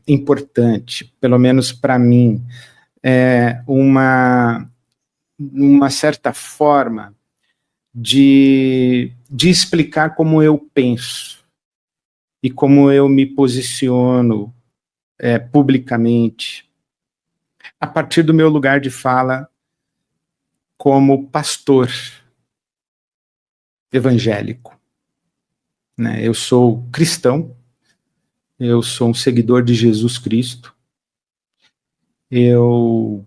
importante, pelo menos para mim, uma certa forma de explicar como eu penso e como eu me posiciono publicamente, a partir do meu lugar de fala como pastor evangélico, né? Eu sou cristão, eu sou um seguidor de Jesus Cristo, eu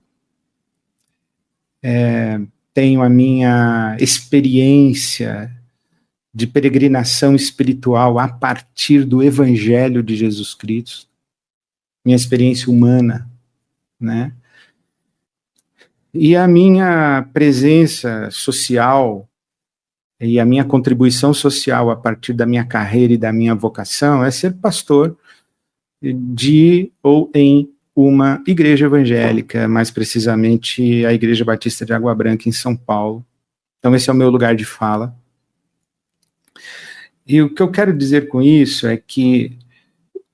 tenho a minha experiência de peregrinação espiritual a partir do Evangelho de Jesus Cristo, minha experiência humana, né? E a minha presença social e a minha contribuição social a partir da minha carreira e da minha vocação é ser pastor de ou em uma igreja evangélica, mais precisamente a Igreja Batista de Água Branca, em São Paulo. Então esse é o meu lugar de fala. E o que eu quero dizer com isso é que,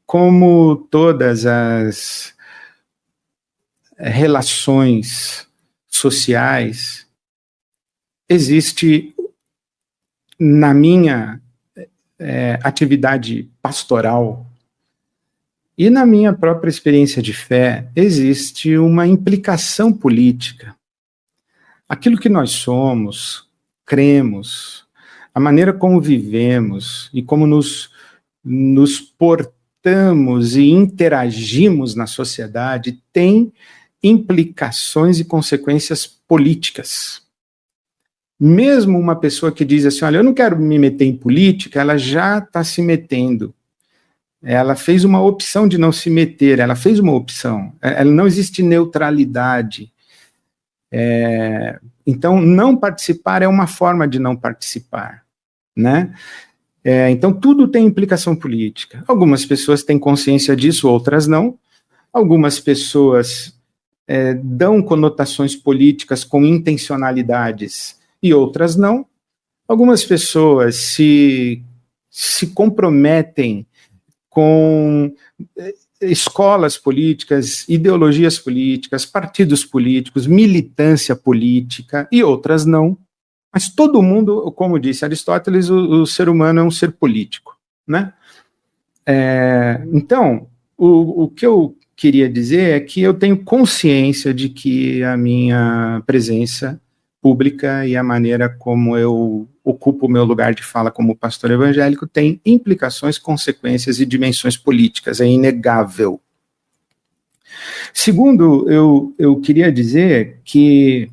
como todas as relações sociais, existe na minha atividade pastoral e na minha própria experiência de fé, existe uma implicação política. Aquilo que nós somos, cremos, a maneira como vivemos e como nos portamos e interagimos na sociedade tem implicações e consequências políticas. Mesmo uma pessoa que diz assim, olha, eu não quero me meter em política, ela já está se metendo. Ela fez uma opção de não se meter, ela fez uma opção. Ela não existe neutralidade. Então, não participar é uma forma de não participar, né? Então, tudo tem implicação política. Algumas pessoas têm consciência disso, outras não. Algumas pessoas dão conotações políticas com intencionalidades e outras não. Algumas pessoas se comprometem com escolas políticas, ideologias políticas, partidos políticos, militância política, e outras não. Mas todo mundo, como disse Aristóteles, o ser humano é um ser político, né? Então, o que eu queria dizer é que eu tenho consciência de que a minha presença pública e a maneira como eu ocupo o meu lugar de fala como pastor evangélico tem implicações, consequências e dimensões políticas, é inegável. Segundo, eu queria dizer que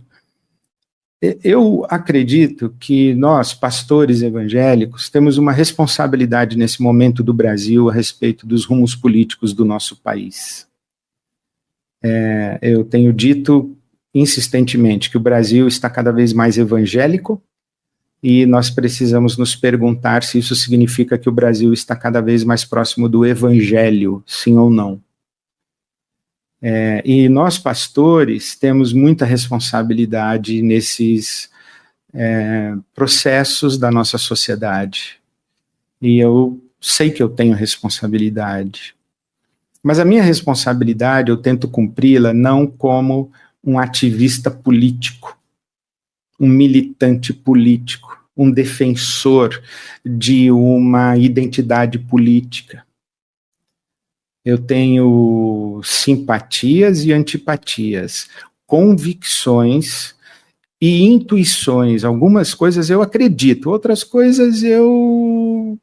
eu acredito que nós, pastores evangélicos, temos uma responsabilidade nesse momento do Brasil a respeito dos rumos políticos do nosso país. Eu tenho dito insistentemente que o Brasil está cada vez mais evangélico e nós precisamos nos perguntar se isso significa que o Brasil está cada vez mais próximo do evangelho, sim ou não. E nós, pastores, temos muita responsabilidade nesses processos da nossa sociedade. E eu sei que eu tenho responsabilidade. Mas a minha responsabilidade, eu tento cumpri-la não como um ativista político, um militante político, um defensor de uma identidade política. Eu tenho simpatias e antipatias, convicções e intuições. Algumas coisas eu acredito, outras coisas eu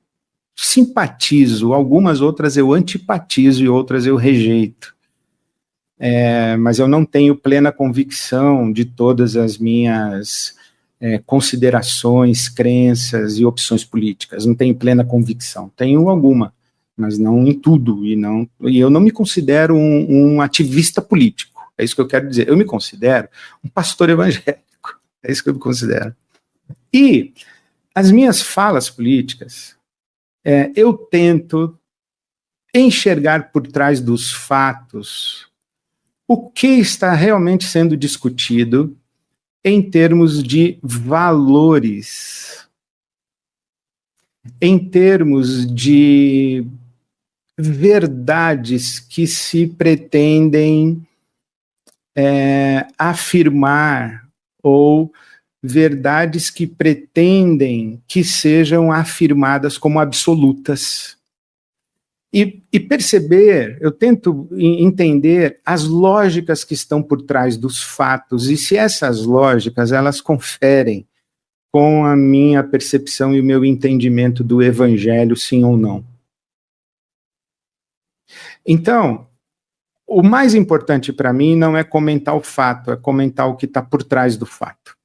simpatizo, algumas outras eu antipatizo e outras eu rejeito. Mas eu não tenho plena convicção de todas as minhas considerações, crenças e opções políticas. Não tenho plena convicção. Tenho alguma, mas não em tudo. E eu não me considero um ativista político. É isso que eu quero dizer. Eu me considero um pastor evangélico. É isso que eu me considero. E as minhas falas políticas, eu tento enxergar por trás dos fatos o que está realmente sendo discutido em termos de valores, em termos de verdades que se pretendem afirmar, ou verdades que pretendem que sejam afirmadas como absolutas. E perceber, eu tento entender as lógicas que estão por trás dos fatos, e se essas lógicas, elas conferem com a minha percepção e o meu entendimento do evangelho, sim ou não. Então, o mais importante para mim não é comentar o fato, é comentar o que está por trás do fato.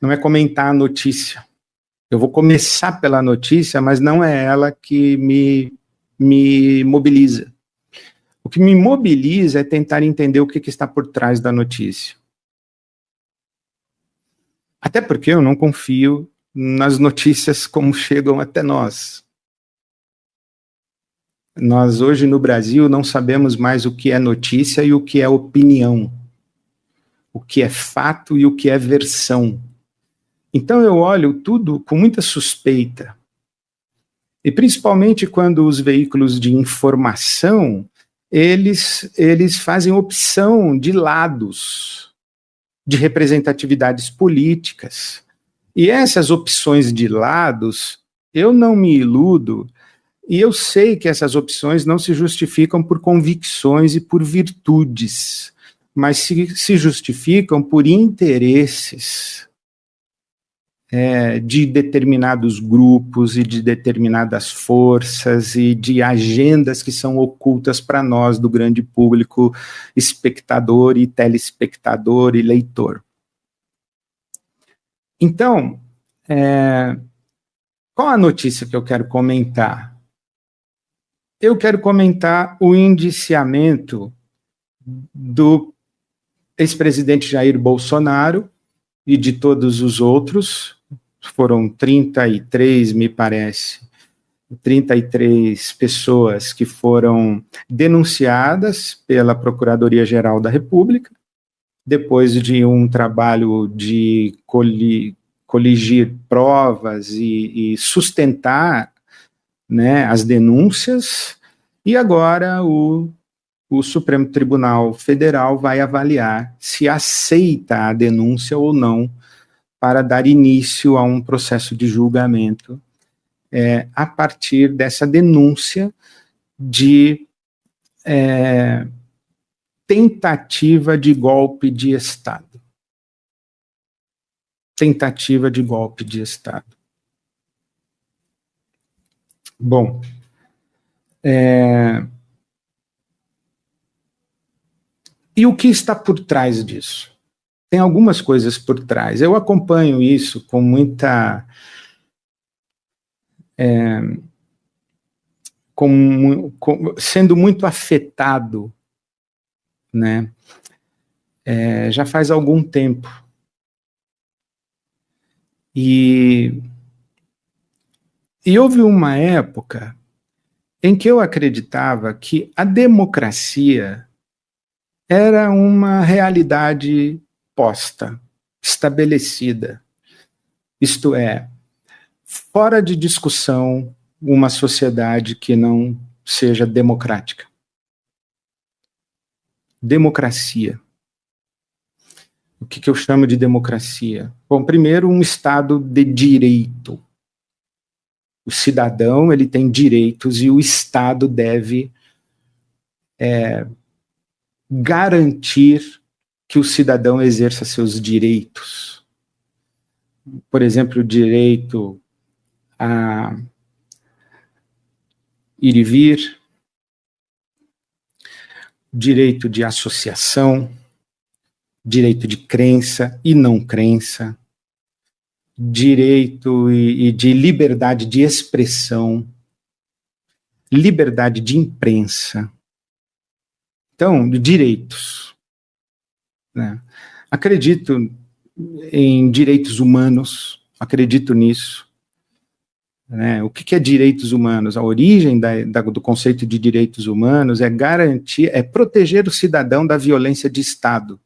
Não é comentar a notícia. Eu vou começar pela notícia, mas não é ela que me mobiliza. O que me mobiliza é tentar entender o que está por trás da notícia. Até porque eu não confio nas notícias como chegam até nós. Nós hoje no Brasil não sabemos mais o que é notícia e o que é opinião. O que é fato e o que é versão. Então eu olho tudo com muita suspeita. E principalmente quando os veículos de informação, eles fazem opção de lados, de representatividades políticas. E essas opções de lados, eu não me iludo, e eu sei que essas opções não se justificam por convicções e por virtudes, mas se justificam por interesses de determinados grupos e de determinadas forças e de agendas que são ocultas para nós, do grande público, espectador e telespectador e leitor. Então, qual a notícia que eu quero comentar? Eu quero comentar o indiciamento do ex-presidente Jair Bolsonaro e de todos os outros, foram 33, me parece, 33 pessoas que foram denunciadas pela Procuradoria-Geral da República, depois de um trabalho de coligir provas e sustentar, né, as denúncias, e agora o Supremo Tribunal Federal vai avaliar se aceita a denúncia ou não para dar início a um processo de julgamento a partir dessa denúncia de tentativa de golpe de Estado. Tentativa de golpe de Estado. Bom, e o que está por trás disso? Tem algumas coisas por trás. Eu acompanho isso com muita... sendo muito afetado, né? Já faz algum tempo. E houve uma época em que eu acreditava que a democracia era uma realidade posta, estabelecida. Isto é, fora de discussão, uma sociedade que não seja democrática. Democracia. O que eu chamo de democracia? Bom, primeiro, um Estado de direito. O cidadão, ele tem direitos e o Estado deve garantir que o cidadão exerça seus direitos. Por exemplo, o direito a ir e vir, direito de associação, direito de crença e não crença, direito e de liberdade de expressão, liberdade de imprensa. Então, direitos. Né? Acredito em direitos humanos, acredito nisso. Né? O que é direitos humanos? A origem do conceito de direitos humanos é garantir, é proteger o cidadão da violência de Estado.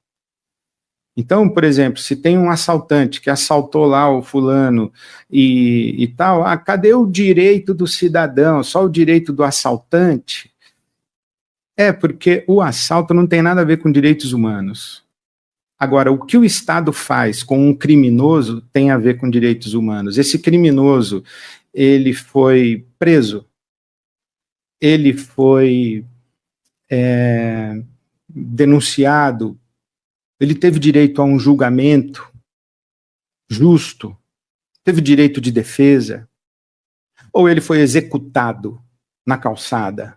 Então, por exemplo, se tem um assaltante que assaltou lá o fulano e tal, cadê o direito do cidadão? Só o direito do assaltante? Porque o assalto não tem nada a ver com direitos humanos. Agora, o que o Estado faz com um criminoso tem a ver com direitos humanos. Esse criminoso, ele foi preso, ele foi denunciado, ele teve direito a um julgamento justo, teve direito de defesa, ou ele foi executado na calçada?